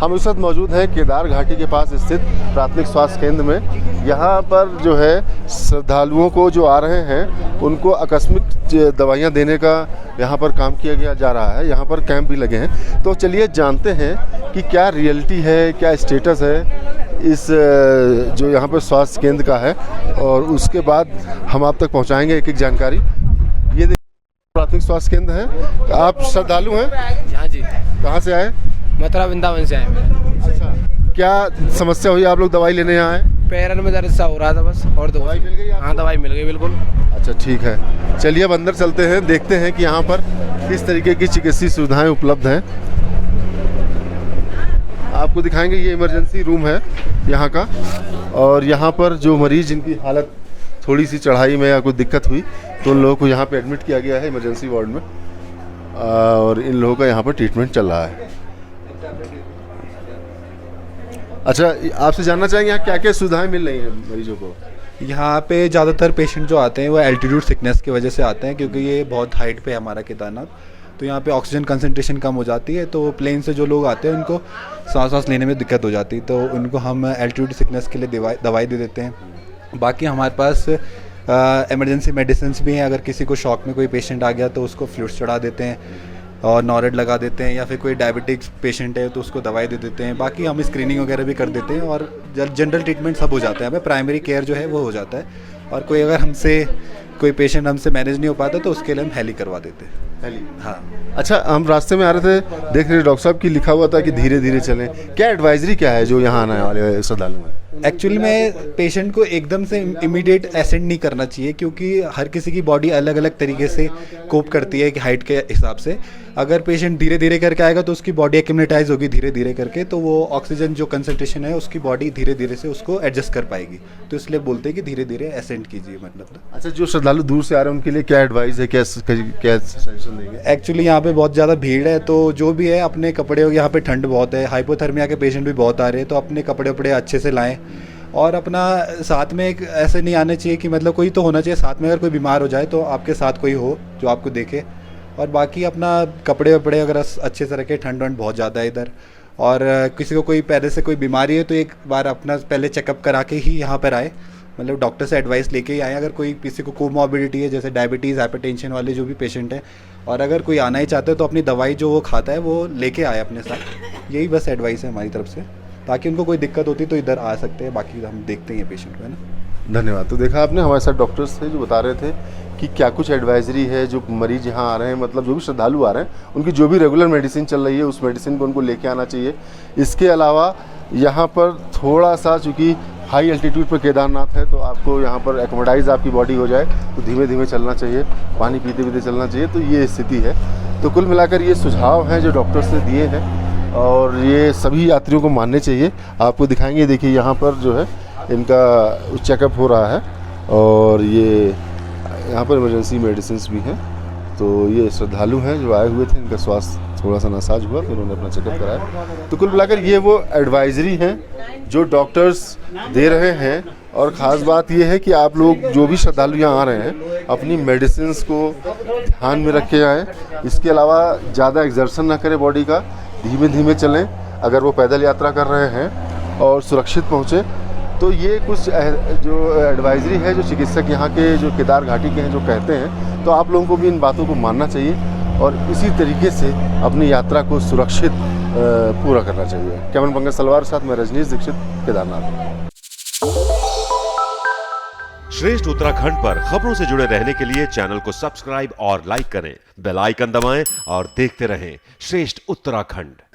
हम इस वक्त मौजूद हैं केदार घाटी के पास स्थित प्राथमिक स्वास्थ्य केंद्र में। यहाँ पर जो है श्रद्धालुओं को जो आ रहे हैं उनको आकस्मिक दवाइयाँ देने का यहाँ पर काम किया जा रहा है। यहाँ पर कैंप भी लगे हैं। तो चलिए जानते हैं कि क्या रियलिटी है, क्या स्टेटस है इस जो यहाँ पर स्वास्थ्य केंद्र का है, और उसके बाद हम आप तक पहुँचाएँगे एक एक जानकारी। ये प्राथमिक स्वास्थ्य केंद्र है। आप श्रद्धालु हैं? हाँ जी। कहाँ से आए? मथुरा वृंदावन से आए मैं। अच्छा, क्या समस्या हुई? आप लोग दवाई लेने यहाँ आए? पैरन में दर्द सा हो रहा था बस, और दवाई मिल गई? हाँ, दवाई मिल गई बिल्कुल। अच्छा, ठीक है। चलिए अब अंदर चलते हैं, देखते हैं कि यहाँ पर किस तरीके की चिकित्सीय सुविधाएं उपलब्ध हैं। आपको दिखाएंगे, ये इमरजेंसी रूम है यहाँ का, और यहाँ पर जो मरीज जिनकी हालत थोड़ी सी चढ़ाई में या कोई दिक्कत हुई तो उन लोगों को यहाँ पे एडमिट किया गया है इमरजेंसी वार्ड में, और इन लोगों का यहाँ पर ट्रीटमेंट चल रहा है। अच्छा, आपसे जानना चाहेंगे यहाँ क्या क्या सुविधाएं मिल रही हैं मरीजों को? यहाँ पे ज़्यादातर पेशेंट जो आते हैं वो एल्टीट्यूड सिकनेस की वजह से आते हैं, क्योंकि ये बहुत हाइट पे है हमारा केदारनाथ। तो यहाँ पे ऑक्सीजन कंसंट्रेशन कम हो जाती है, तो प्लेन से जो लोग आते हैं उनको सांस लेने में दिक्कत हो जाती है, तो उनको हम एल्टीट्यूड सिकनेस के लिए दवाई दे देते हैं। बाकी हमारे पास इमरजेंसी मेडिसिन भी हैं। अगर किसी को शॉक में कोई पेशेंट आ गया तो उसको फ्लूइड्स चढ़ा देते हैं और नॉरेड लगा देते हैं, या फिर कोई डायबिटिक्स पेशेंट है तो उसको दवाई दे देते हैं। बाकी हम स्क्रीनिंग वगैरह भी कर देते हैं, और जनरल ट्रीटमेंट सब हो जाता है। हमें प्राइमरी केयर जो है वो हो जाता है, और कोई अगर कोई पेशेंट हमसे मैनेज नहीं हो पाता तो उसके लिए हम हेली करवा देते हैं। हेली? हाँ। अच्छा, हम रास्ते में आ रहे थे, देख रहे डॉक्टर साहब की लिखा हुआ था कि धीरे धीरे चलें। क्या एडवाइजरी क्या है जो यहाँ आने वाले श्रद्धालु हैं? एक्चुअली में पेशेंट को एकदम से इमीडिएट एसेंड नहीं करना चाहिए, क्योंकि हर किसी की बॉडी अलग अलग तरीके से कोप करती है कि हाइट के हिसाब से। अगर पेशेंट धीरे धीरे करके आएगा तो उसकी बॉडी एक्यूमुलेटाइज होगी धीरे धीरे करके, तो वो ऑक्सीजन जो कंसंट्रेशन है उसकी बॉडी धीरे धीरे से उसको एडजस्ट कर पाएगी। तो इसलिए बोलते हैं कि धीरे धीरे एसेंड कीजिए, मतलब। अच्छा, जो श्रद्धालु दूर से आ रहे हैं उनके लिए क्या एडवाइस है, क्या सजेशन देंगे? एक्चुअली यहाँ पे बहुत ज़्यादा भीड़ है, तो जो भी है अपने कपड़े, यहाँ पे ठंड बहुत है, हाइपोथर्मिया के पेशेंट भी बहुत आ रहे हैं, तो अपने कपड़े वपड़े अच्छे से लाएँ। और अपना साथ में एक ऐसे नहीं आना चाहिए कि मतलब कोई तो होना चाहिए साथ में, अगर कोई बीमार हो जाए तो आपके साथ कोई हो जो आपको देखे। और बाकी अपना कपड़े वपड़े अगर अच्छे से रखे, ठंड वंड बहुत ज़्यादा है इधर, और किसी को कोई पहले से कोई बीमारी है तो एक बार अपना पहले चेकअप करा के ही यहाँ पर आए, मतलब डॉक्टर से एडवाइस लेके ही आए। अगर कोई किसी को कोमॉर्बिडिटी है, जैसे डायबिटीज़, हाइपरटेंशन वाले जो भी पेशेंट हैं, और अगर कोई आना ही चाहते हो तो अपनी दवाई जो वो खाता है वो लेके आए अपने साथ। यही बस एडवाइस है हमारी तरफ से, ताकि उनको कोई दिक्कत होती तो इधर आ सकते हैं। बाकी हम देखते हैं पेशेंट को, है ना। धन्यवाद। तो देखा आपने, हमारे साथ डॉक्टर्स थे जो बता रहे थे कि क्या कुछ एडवाइजरी है जो मरीज यहाँ आ रहे हैं, मतलब जो भी श्रद्धालु आ रहे हैं उनकी जो भी रेगुलर मेडिसिन चल रही है उस मेडिसिन को उनको लेके आना चाहिए। इसके अलावा यहाँ पर थोड़ा सा, चूँकि हाई एल्टीट्यूड पर केदारनाथ है, तो आपको यहाँ पर एकोमोडाइज आपकी बॉडी हो जाए तो धीमे धीमे चलना चाहिए, पानी पीते पीते चलना चाहिए। तो ये स्थिति है। तो कुल मिलाकर ये सुझाव हैं जो डॉक्टर्स ने दिए हैं, और ये सभी यात्रियों को मानने चाहिए। आपको दिखाएंगे, देखिए यहाँ पर जो है इनका चेकअप हो रहा है, और ये यहाँ पर इमरजेंसी मेडिसिन भी हैं। तो ये श्रद्धालु हैं जो आए हुए थे, इनका स्वास्थ्य थोड़ा सा नासाज हुआ, फिर उन्होंने अपना चेकअप कराया। तो कुल मिलाकर ये वो एडवाइजरी हैं जो डॉक्टर्स दे रहे हैं। और ख़ास बात ये है कि आप लोग जो भी श्रद्धालु यहाँ आ रहे हैं अपनी मेडिसिन्स को ध्यान में रख के आएँ। इसके अलावा ज़्यादा एक्सर्शन ना करें बॉडी का, धीमे धीमे चलें। अगर वो पैदल यात्रा कर रहे हैं और सुरक्षित पहुँचे, तो ये कुछ जो एडवाइजरी है जो चिकित्सक यहाँ के जो केदार घाटी के हैं जो कहते हैं, तो आप लोगों को भी इन बातों को मानना चाहिए और इसी तरीके से अपनी यात्रा को सुरक्षित पूरा करना चाहिए। कैमरा पंकज सलवार साथ में रजनीश दीक्षित, केदारनाथ। श्रेष्ठ उत्तराखंड पर खबरों से जुड़े रहने के लिए चैनल को सब्सक्राइब और लाइक करें, बेल आइकन दबाएं और देखते रहें श्रेष्ठ उत्तराखंड।